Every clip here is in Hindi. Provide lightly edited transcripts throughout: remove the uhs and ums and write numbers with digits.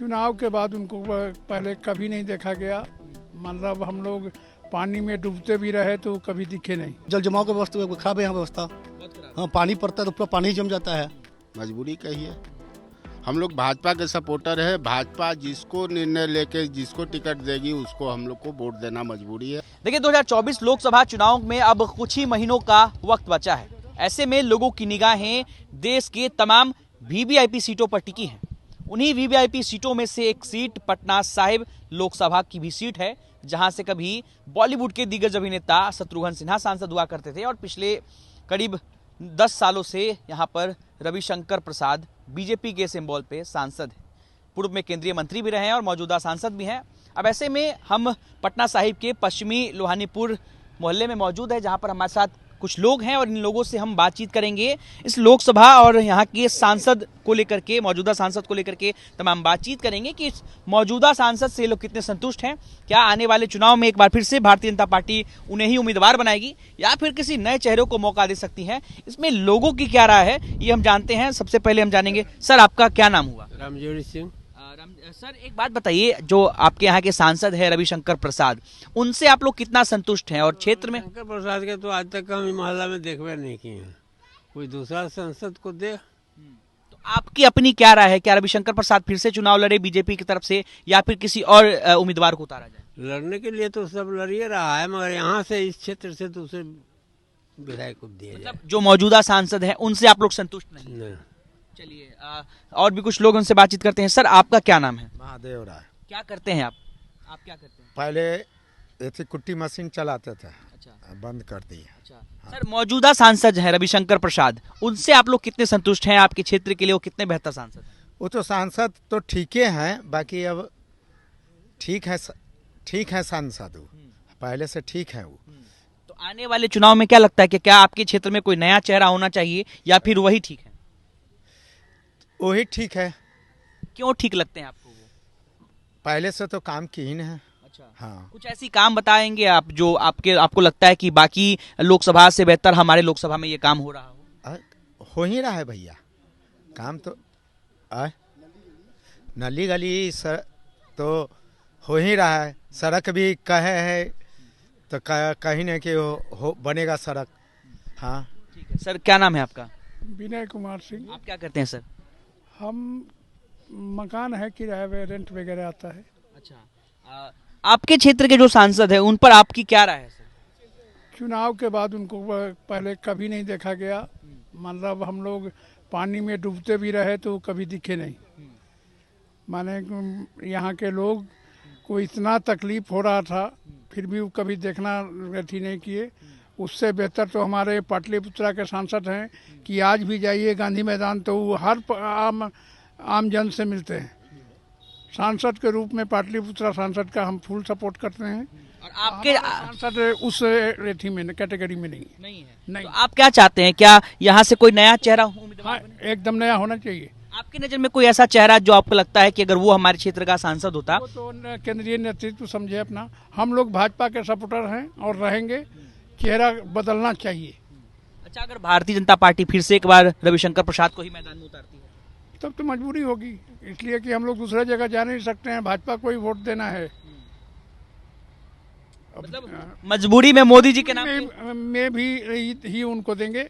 चुनाव के बाद उनको पहले कभी नहीं देखा गया। मतलब हम लोग पानी में डूबते भी रहे तो कभी दिखे नहीं। जल जमाव की व्यवस्था खराब है यहाँ व्यवस्था। हाँ, पानी पड़ता है तो पूरा पानी ही जम जाता है। मजबूरी कहिए, हम लोग भाजपा के सपोर्टर है। भाजपा जिसको निर्णय लेके जिसको टिकट देगी उसको हम लोग को वोट देना मजबूरी है। देखिए 2024 लोकसभा चुनाव में अब कुछ ही महीनों का वक्त बचा है। ऐसे में लोगों की निगाहें देश के तमाम वीवीआईपी सीटों पर टिकी हैं। उन्हीं वीवीआईपी सीटों में से एक सीट पटना साहिब लोकसभा की भी सीट है, जहां से कभी बॉलीवुड के दिग्गज अभिनेता शत्रुघ्न सिन्हा सांसद हुआ करते थे और पिछले करीब 10 सालों से यहां पर रविशंकर प्रसाद बीजेपी के सिंबल पे सांसद हैं। पूर्व में केंद्रीय मंत्री भी रहे हैं और मौजूदा सांसद भी हैं। अब ऐसे में हम पटना साहिब के पश्चिमी लोहानीपुर मोहल्ले में मौजूद है, जहां पर हमारे साथ कुछ लोग हैं और इन लोगों से हम बातचीत करेंगे इस लोकसभा और यहाँ के सांसद को लेकर के, मौजूदा सांसद को लेकर के तमाम बातचीत करेंगे कि इस मौजूदा सांसद से लोग कितने संतुष्ट हैं। क्या आने वाले चुनाव में एक बार फिर से भारतीय जनता पार्टी उन्हें ही उम्मीदवार बनाएगी या फिर किसी नए चेहरे को मौका दे सकती है। इसमें लोगों की क्या राय है ये हम जानते हैं। सबसे पहले हम जानेंगे, सर आपका क्या नाम हुआ? रामजोड़ी सिंह। सर एक बात बताइए, जो आपके यहाँ के सांसद है रविशंकर प्रसाद, उनसे आप लोग कितना संतुष्ट हैं और क्षेत्र में? शंकर प्रसाद के तो आज तक हम मोहल्ला में देखबे नहीं किए हैं। कोई दूसरा सांसद को दे। तो आपकी अपनी क्या राय है? क्या रविशंकर प्रसाद फिर से चुनाव लड़े बीजेपी की तरफ से या फिर किसी और उम्मीदवार को उतारा जाए? लड़ने के लिए तो सब लड़िए रहा है, मगर यहाँ से इस क्षेत्र से दूसरे विधायक को दिया जाए। मतलब जो मौजूदा सांसद है उनसे आप लोग संतुष्ट नहीं? चलिए और भी कुछ लोग उनसे बातचीत करते हैं। सर आपका क्या नाम है? महादेव राय। क्या करते हैं आप क्या करते हैं? पहले ऐसी कुट्टी मशीन चलाते थे। अच्छा, बंद कर दी। अच्छा। सर मौजूदा सांसद हैं रविशंकर प्रसाद, उनसे आप लोग कितने संतुष्ट हैं? आपके क्षेत्र के लिए वो कितने बेहतर सांसद हैं? वो तो सांसद तो ठीक हैं, बाकी अब ठीक है सांसद वो पहले से ठीक है वो। तो आने वाले चुनाव में क्या लगता है कि क्या आपके क्षेत्र में कोई नया चेहरा होना चाहिए या फिर वही ठीक है? वही ठीक है। क्यों ठीक लगते हैं आपको वो? पहले से तो काम की ही है। अच्छा, हाँ। कुछ ऐसी काम बताएंगे आप जो आपको लगता है कि बाकी लोकसभा से बेहतर हमारे लोकसभा में ये काम हो रहा हो? हो ही रहा है भैया काम तो। नली गली तो हो ही रहा है। सड़क भी कहे है तो कहीं नहीं कि हो बनेगा सड़क। हाँ ठीक है। सर क्या नाम है आपका? विनय कुमार सिंह। आप क्या करते हैं सर? हम मकान है, किराए पे रेंट वगैरह आता है। अच्छा, आपके क्षेत्र के जो सांसद हैं उन पर आपकी क्या राय है सर? चुनाव के बाद उनको पहले कभी नहीं देखा गया। मतलब हम लोग पानी में डूबते भी रहे तो कभी दिखे नहीं। माने यहाँ के लोग को इतना तकलीफ हो रहा था फिर भी वो कभी देखना अथी नहीं किए। उससे बेहतर तो हमारे पाटलिपुत्रा के सांसद हैं कि आज भी जाइए गांधी मैदान तो वो हर आम जन से मिलते हैं। सांसद के रूप में पाटलिपुत्रा सांसद का हम फुल सपोर्ट करते हैं। और आपके सांसद उस रेथी में कैटेगरी में नहीं नहीं है? नहीं। तो आप क्या चाहते हैं, क्या यहाँ से कोई नया चेहरा उम्मीदवार बने? एकदम नया होना चाहिए। आपकी नजर में कोई ऐसा चेहरा जो आपको लगता है कि अगर वो हमारे क्षेत्र का सांसद होता? वो तो केंद्रीय नेतृत्व समझे अपना। हम लोग भाजपा के सपोर्टर हैं और रहेंगे। चेहरा बदलना चाहिए। अच्छा, अगर भारतीय जनता पार्टी फिर से एक बार रविशंकर प्रसाद को ही मैदान में उतारती है तब तो मजबूरी होगी, इसलिए कि हम लोग दूसरे जगह जा नहीं सकते हैं। भाजपा को ही वोट देना है। मतलब मजबूरी में मोदी जी के नाम में भी ही उनको देंगे,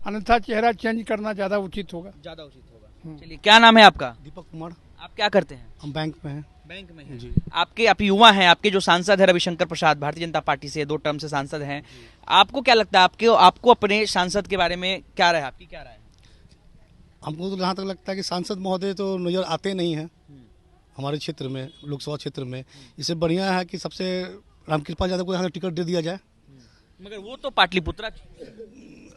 अन्यथा चेहरा चेंज करना ज्यादा उचित होगा। ज्यादा उचित होगा। चलिए क्या नाम है आपका? दीपक कुमार। आप क्या करते हैं? हम बैंक में हैं। बैंक में जी। आप युवा हैं, आपके जो सांसद है रविशंकर प्रसाद भारतीय जनता पार्टी से 2 टर्म से सांसद हैं, आपको क्या लगता है आपको अपने सांसद के बारे में क्या राय है? आपकी क्या राय है? हमको तो जहाँ तक लगता है कि सांसद महोदय तो नजर आते नहीं हैं हमारे क्षेत्र में, लोकसभा क्षेत्र में। इससे बढ़िया है कि सबसे रामकृपाल यादव को यहाँ टिकट दे दिया जाए। मगर वो तो पाटलिपुत्रा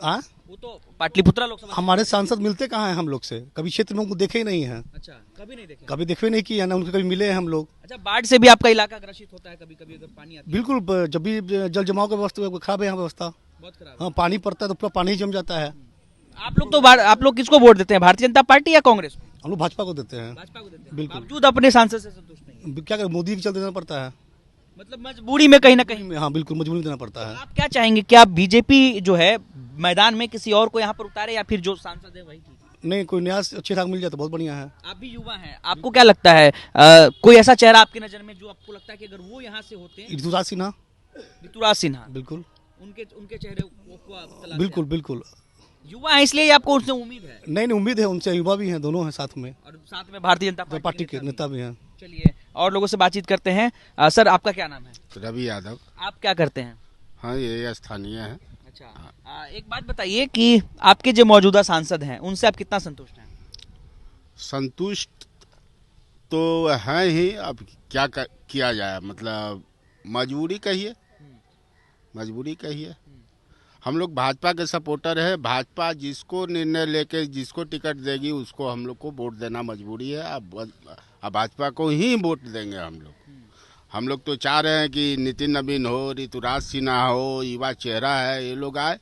हाँ, वो तो पाटलिपुत्रा लोकसभा। हमारे सांसद मिलते कहाँ हैं हम लोग से? कभी क्षेत्र में उनको देखे ही नहीं है। अच्छा, कभी नहीं देखे? कभी देखवे नहीं किए हैं ना, उनके कभी मिले हैं हम लोग। अच्छा, बाढ़ से भी आपका इलाका ग्रसित होता है कभी कभी अगर पानी आता है? बिल्कुल, जब भी जल जमाव की व्यवस्था खराब है यहाँ व्यवस्था। बहुत खराब। हाँ, पानी पड़ता है तो पूरा पानी ही जम जाता है। आप लोग किसको वोट देते हैं, भारतीय जनता पार्टी या कांग्रेस को? हम लोग भाजपा को देते हैं। भाजपा को देते हैं। बिल्कुल। बावजूद अपने सांसद से संतुष्ट नहीं? क्या करें, मोदी के चलते देना पड़ता है। मतलब मजबूरी में कहीं ना कहीं? हाँ बिल्कुल, मजबूरी देना पड़ता है। आप क्या चाहेंगे, क्या बीजेपी जो है मैदान में किसी और को यहाँ पर उतारे या फिर जो सांसद है वही ठीक? नहीं, कोई नया अच्छी ठाक मिल जाए तो बहुत बढ़िया है। आप भी युवा हैं, आपको क्या लगता है कोई ऐसा चेहरा आपकी नजर में जो आपको लगता है कि अगर वो यहाँ से होते ऋतुराज सिन्हा, ऋतुराज सिन्हा, बिल्कुल उनके उनके चेहरे को आप तलाश बिल्कुल हैं। बिल्कुल। युवा है इसलिए आपको उनसे उम्मीद है, नहीं नहीं, उम्मीद है उनसे, युवा भी हैं, दोनों हैं साथ में, और साथ में भारतीय जनता तो पार्टी के नेता भी हैं। चलिए और लोगों से बातचीत करते हैं। सर आपका क्या नाम है? रवि यादव। आप क्या करते हैं? हाँ, ये स्थानीय है। अच्छा, एक बात बताइए कि आपके जो मौजूदा सांसद हैं उनसे आप कितना संतुष्ट हैं? संतुष्ट तो है ही, अब क्या किया जाए, मतलब मजबूरी कहिए, मजबूरी कहिए। हम लोग भाजपा के सपोर्टर है, भाजपा जिसको निर्णय लेके जिसको टिकट देगी उसको हम लोग को वोट देना मजबूरी है। अब भाजपा को ही वोट देंगे हम लोग। हम लोग तो चाह रहे हैं कि नितिन नवीन हो, ऋतुराज सिन्हा हो, युवा चेहरा है, ये लोग आए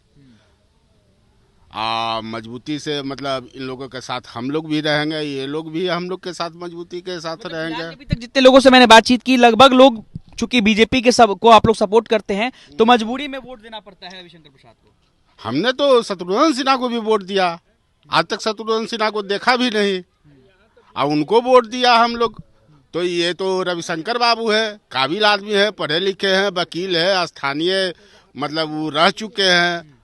मजबूती से, मतलब इन लोगों के साथ हम लोग भी रहेंगे, ये लोग भी हम लोग के साथ मजबूती के साथ रहेंगे। अभी तक जितने लोगों से मैंने बातचीत की लगभग लोग चूंकि बीजेपी के सब को आप लोग सपोर्ट करते हैं तो मजबूरी में वोट देना पड़ता है रविशंकर प्रसाद को। हमने तो शत्रुघ्न सिन्हा को भी वोट दिया, आज तक शत्रुघ्न सिन्हा को देखा भी नहीं, और उनको वोट दिया हम लोग। तो ये तो रविशंकर बाबू है, काबिल आदमी है, पढ़े लिखे हैं, वकील है, स्थानीय मतलब वो रह चुके हैं।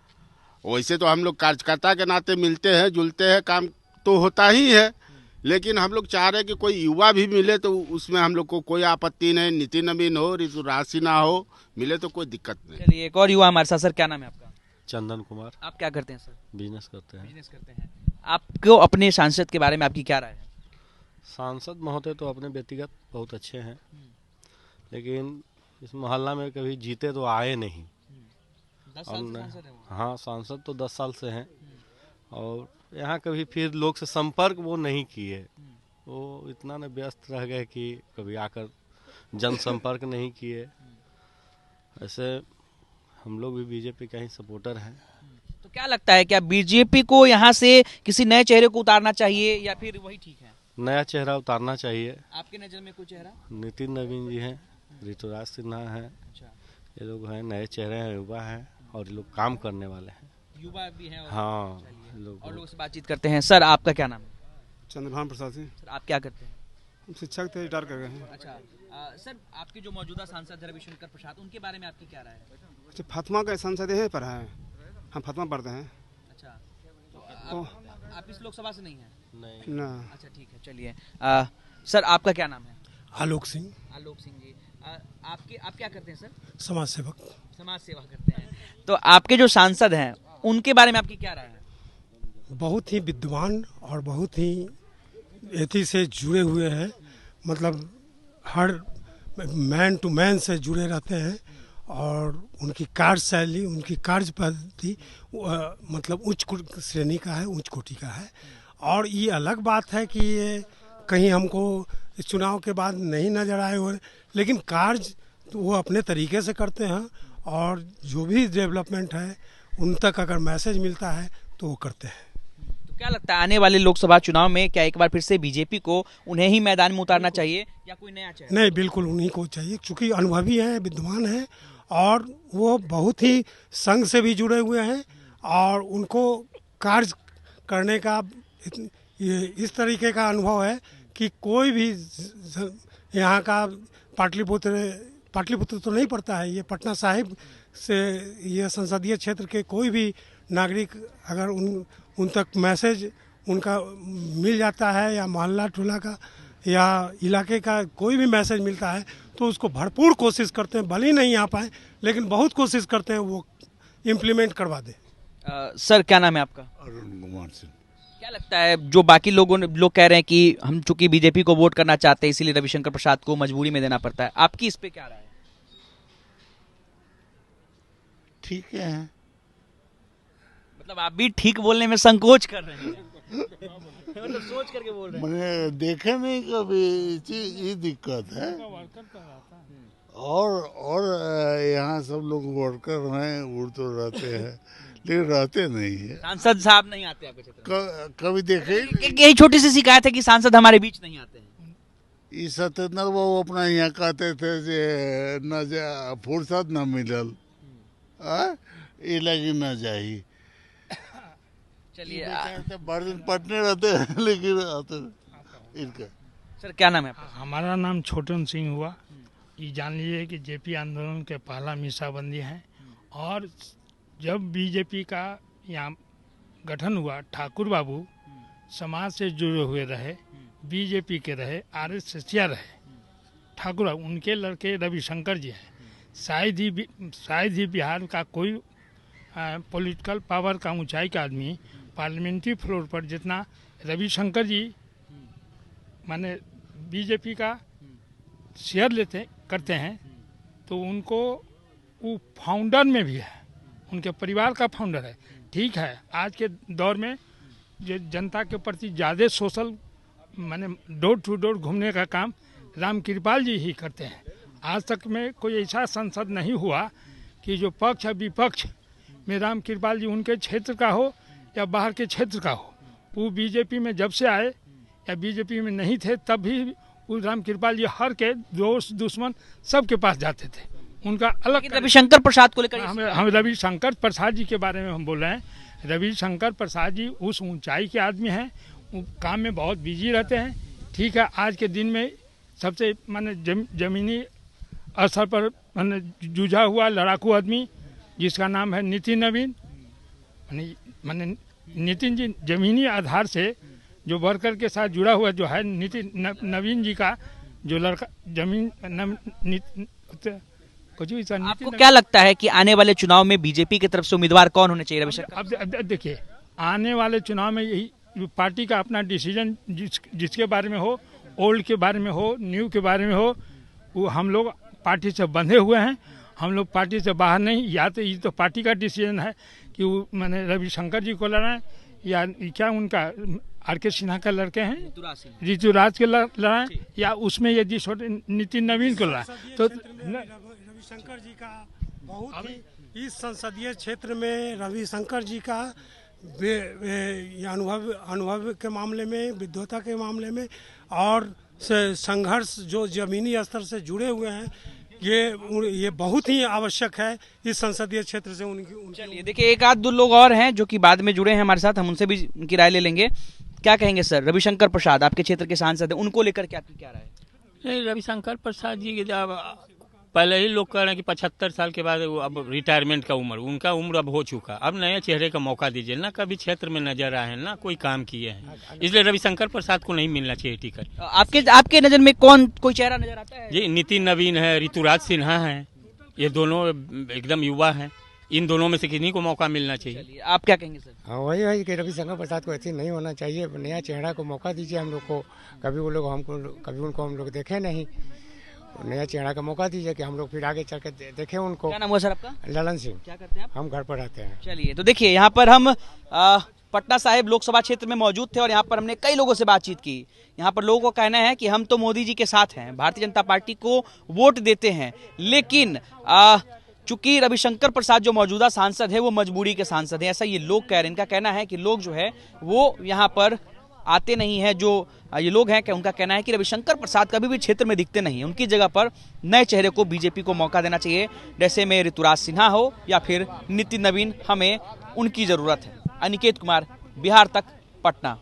वैसे तो हम लोग कार्यकर्ता के नाते मिलते हैं जुलते हैं, काम तो होता ही है, लेकिन हम लोग चाह रहे हैं कि कोई युवा भी मिले तो उसमें हम लोग को कोई आपत्ति नहीं। नितिन नवीन हो, ऋतुराज सिन्हा हो, मिले तो कोई दिक्कत नहीं। चलिए एक और युवा हमारे साथ। सर क्या नाम है आपका? चंदन कुमार। आप क्या करते हैं सर? बिजनेस करते हैं। बिजनेस करते हैं। आपको अपने सांसद के बारे में आपकी क्या राय है? सांसद महोदय तो अपने व्यक्तिगत बहुत अच्छे हैं, लेकिन इस मोहल्ला में कभी जीते तो आए नहीं। 10 साल से सांसद हैं वो। हाँ, सांसद तो 10 साल से हैं, और यहाँ कभी फिर लोग से संपर्क वो नहीं किए। वो इतना न व्यस्त रह गए कि कभी आकर जनसंपर्क नहीं किए। ऐसे हम लोग भी बीजेपी का ही सपोर्टर हैं। तो क्या लगता है क्या बीजेपी को यहाँ से किसी नए चेहरे को उतारना चाहिए या फिर वही ठीक है? नया चेहरा उतारना चाहिए। आपके नजर में कोई चेहरा? नितिन नवीन जी हैं, ऋतुराज सिन्हा हैं, अच्छा, ये लोग हैं, नए चेहरे हैं, युवा हैं, और ये लोग काम करने वाले हैं। युवा भी हैं। हाँ, और लोगों से बातचीत करते हैं। सर आपका क्या नाम है? चंद्रभान प्रसाद सिंह। सर आप क्या करते हैं? हम शिक्षक थे, रिटायर कर गए हैं। अच्छा, सर आपके जो मौजूदा सांसद है रविशंकर प्रसाद, उनके बारे में आपकी क्या राय है? अच्छा, फातिमा का सांसद है पर है, हम फातिमा पढ़ते हैं। अच्छा, तो आप इस लोकसभा से नहीं हैं? नहीं। ना। अच्छा ठीक है, चलिए। सर आपका क्या नाम है? आलोक सिंह। आलोक सिंह जी, आप क्या करते हैं सर? समाज सेवक। समाज सेवा करते हैं। तो आपके जो सांसद हैं उनके बारे में आपकी क्या राय है? बहुत ही विद्वान और बहुत ही एथी से जुड़े हुए हैं, मतलब हर मैन टू मैन से जुड़े रहते हैं, और उनकी कार्यशैली, उनकी कार्य पद्धति मतलब उच्च श्रेणी का है, उच्च कोटि का है। और ये अलग बात है कि ये कहीं हमको इस चुनाव के बाद नहीं नजर आए हुए, लेकिन कार्य तो वो अपने तरीके से करते हैं, और जो भी डेवलपमेंट है उन तक अगर मैसेज मिलता है तो वो करते हैं। तो क्या लगता है आने वाले लोकसभा चुनाव में क्या एक बार फिर से बीजेपी को उन्हें ही मैदान में उतारना चाहिए या कोई नया चेहरा? नहीं, बिल्कुल उन्हीं को चाहिए, क्योंकि अनुभवी हैं, विद्वान हैं, और वो बहुत ही संघ से भी जुड़े हुए हैं, और उनको कार्य करने का ये इस तरीके का अनुभव है कि कोई भी यहाँ का पाटलिपुत्र तो नहीं पड़ता है, ये पटना साहिब से ये संसदीय क्षेत्र के कोई भी नागरिक अगर उन तक मैसेज उनका मिल जाता है, या मोहल्ला टोला का या इलाके का कोई भी मैसेज मिलता है तो उसको भरपूर कोशिश करते हैं, भले ही नहीं आ पाए लेकिन बहुत कोशिश करते हैं वो इम्प्लीमेंट करवा दे। सर क्या नाम है आपका? अरुण कुमार सिंह। क्या लगता है जो बाकी लोग कह रहे हैं कि हम चूंकि बीजेपी को वोट करना चाहते हैं इसीलिए रविशंकर प्रसाद को मजबूरी में देना पड़ता है, आपकी इस पे क्या राय है? ठीक है, मतलब आप भी ठीक बोलने में संकोच कर रहे हैं मतलब सोच करके बोल रहे हैं। मैंने देखे नहीं कभी, ये दिक्कत है। और यहाँ सब लोग वर्कर हैं, उड़ तो रहते हैं लेकिन रहते नहीं है। सांसद साहब नहीं आते आपके क्षेत्र में? कभी देखे यही छोटी सी शिकायत है कि सांसद हमारे बीच नहीं आते हैं। ये सत्येंद्र बाबू अपना यहाँ कहते थे जे न फुर्सत न मिलल, ये लगी न जाही। चलिए बारह दिन पटने रहते हैं लेकिन आते इनका। सर क्या नाम है आपका? हमारा नाम छोटन सिंह हुआ। ये जान लीजिए कि जेपी आंदोलन के पहला मीसाबंदी है और जब बीजेपी का यहाँ गठन हुआ ठाकुर बाबू समाज से जुड़े हुए रहे, बीजेपी के रहे, आरएसएस रहे। ठाकुर बाबू उनके लड़के रविशंकर जी हैं। शायद ही बिहार का कोई पॉलिटिकल पावर का ऊंचाई का आदमी पार्लियामेंट्री फ्लोर पर जितना रविशंकर जी माने बीजेपी का शेयर करते हैं, तो उनको वो फाउंडर में भी है, उनके परिवार का फाउंडर है। ठीक है, आज के दौर में जो जनता के प्रति ज़्यादा सोशल माने डोर टू डोर घूमने का काम राम कृपाल जी ही करते हैं। आज तक में कोई ऐसा संसद नहीं हुआ कि जो पक्ष या विपक्ष में राम कृपाल जी उनके क्षेत्र का हो या बाहर के क्षेत्र का हो। वो बीजेपी में जब से आए या बीजेपी में नहीं थे तब भी वो राम कृपाल जी हर के दोस्त दुश्मन सबके पास जाते थे। उनका अलग रविशंकर प्रसाद को लेकर हम रविशंकर प्रसाद जी के बारे में हम बोल रहे हैं। रविशंकर प्रसाद जी उस ऊंचाई के आदमी हैं, वो काम में बहुत बिजी रहते हैं। ठीक है, आज के दिन में सबसे माने जमीनी स्तर पर माने जूझा हुआ लड़ाकू आदमी जिसका नाम है नितिन नवीन। माने नितिन जी जमीनी आधार से जो वर्कर के साथ जुड़ा हुआ जो है नितिन नवीन जी का जो लड़का जमीन आपको क्या लगता है कि आने वाले चुनाव में बीजेपी की तरफ से उम्मीदवार कौन होने चाहिए रविशंकर? अब देखिए, आने वाले चुनाव में यही पार्टी का अपना डिसीजन जिसके बारे में हो, ओल्ड के बारे में हो, न्यू के बारे में हो, वो हम लोग पार्टी से बंधे हुए हैं। हम लोग पार्टी से बाहर नहीं। या तो ये तो पार्टी का डिसीजन है कि वो मैंने रविशंकर जी को लड़ाएं या क्या उनका आर.के. सिन्हा का लड़के हैं ऋतुराज के लड़ाएं या उसमें यदि छोटे नितिन नवीन को लड़ाएं। तो रविशंकर जी का बहुत ही इस संसदीय क्षेत्र में रविशंकर जी का अनुभव के मामले में, विद्वता के मामले में और संघर्ष जो जमीनी स्तर से जुड़े हुए हैं, ये बहुत ही आवश्यक है इस संसदीय क्षेत्र से उनकी। देखिए, एक आध दो लोग और हैं जो कि बाद में जुड़े हैं हमारे साथ, हम उनसे भी उनकी राय ले लेंगे। क्या कहेंगे सर? रविशंकर प्रसाद आपके क्षेत्र के सांसद हैं, उनको लेकर के आपकी क्या राय है? नहीं, रविशंकर प्रसाद जी जब पहले ही लोग कह रहे हैं कि 75 साल के बाद वो अब रिटायरमेंट का उनका उम्र अब हो चुका। अब नए चेहरे का मौका दीजिए ना, कभी क्षेत्र में नजर आए हैं ना, कोई काम किए हैं, इसलिए रविशंकर प्रसाद को नहीं मिलना चाहिए टिकट। आपके नजर में कोई चेहरा नजर आता है? जी, नितिन नवीन है, ऋतुराज सिन्हा है, ये दोनों एकदम युवा हैं। इन दोनों में से किन्हीं को मौका मिलना चाहिए। आप क्या कहेंगे सर? हाँ, वही कि रविशंकर प्रसाद को ऐसे नहीं होना चाहिए। नया चेहरा को मौका दीजिए हम लोग को। कभी वो लोग कभी उनको हम लोग देखे नहीं। नया चेहरा का मौका दीजिए कि हम लोग फिर आगे चल के देखें उनको। क्या नाम हुआ सर आपका? ललन सिंह। क्या करते हैं आप? हम घर पर रहते हैं। चलिए, तो देखिए यहाँ पर हम पटना साहिब लोकसभा क्षेत्र में मौजूद थे और यहाँ पर हमने कई लोगों से बातचीत की। यहाँ पर लोगों का कहना है कि हम तो मोदी जी के साथ हैं, भारतीय जनता पार्टी को वोट देते हैं, लेकिन चूंकि रविशंकर प्रसाद जो मौजूदा सांसद है वो मजबूरी के सांसद है, ऐसा ये लोग कह रहे हैं। इनका कहना है कि लोग जो है वो यहाँ पर आते नहीं है। जो ये लोग हैं, उनका कहना है कि रविशंकर प्रसाद कभी भी क्षेत्र में दिखते नहीं, उनकी जगह पर नए चेहरे को बीजेपी को मौका देना चाहिए, जैसे में ऋतुराज सिन्हा हो या फिर नितिन नवीन, हमें उनकी जरूरत है। अनिकेत कुमार, बिहार तक, पटना।